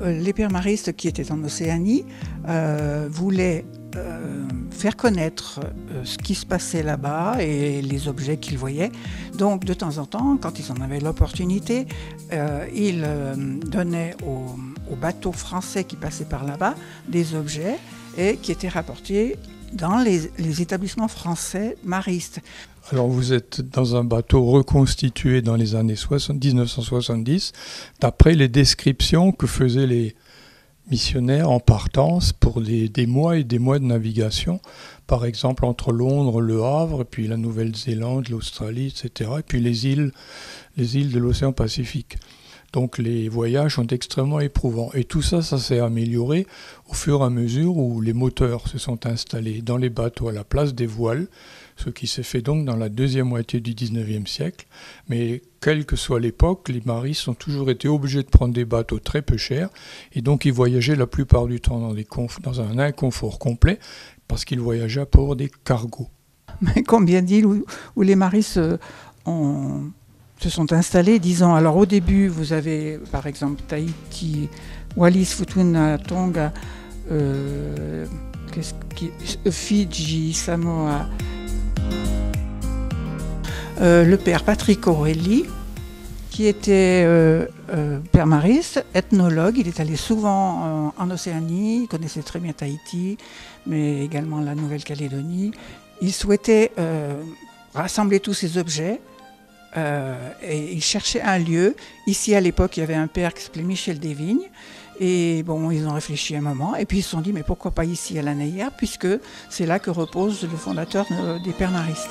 Les pères maristes qui étaient en Océanie voulaient faire connaître ce qui se passait là-bas et les objets qu'ils voyaient. Donc de temps en temps, quand ils en avaient l'opportunité, ils donnaient aux bateaux français qui passaient par là-bas des objets et qui étaient rapportés dans les établissements français maristes. Alors vous êtes dans un bateau reconstitué dans les années 1970, d'après les descriptions que faisaient les missionnaires en partance pour des mois et des mois de navigation, par exemple entre Londres, Le Havre, puis la Nouvelle-Zélande, l'Australie, etc., et puis les îles de l'océan Pacifique. Donc les voyages sont extrêmement éprouvants. Et tout ça, ça s'est amélioré au fur et à mesure où les moteurs se sont installés dans les bateaux à la place des voiles, ce qui s'est fait donc dans la deuxième moitié du 19e siècle. Mais quelle que soit l'époque, les maristes ont toujours été obligés de prendre des bateaux très peu chers, et donc ils voyageaient la plupart du temps dans un inconfort complet, parce qu'ils voyageaient pour des cargos. Mais combien d'îles où les maristes se sont installés, disons, alors au début, vous avez par exemple Tahiti, Wallis, Futuna, Tonga, Fidji, Samoa. Le père Patrick Aurélie, qui était père mariste, ethnologue, il est allé souvent en Océanie, il connaissait très bien Tahiti, mais également la Nouvelle-Calédonie. Il souhaitait rassembler tous ces objets et il cherchait un lieu. Ici, à l'époque, il y avait un père qui s'appelait Michel Desvignes. Et bon, ils ont réfléchi un moment, et puis ils se sont dit, mais pourquoi pas ici à la Naïa, puisque c'est là que repose le fondateur des pères maristes.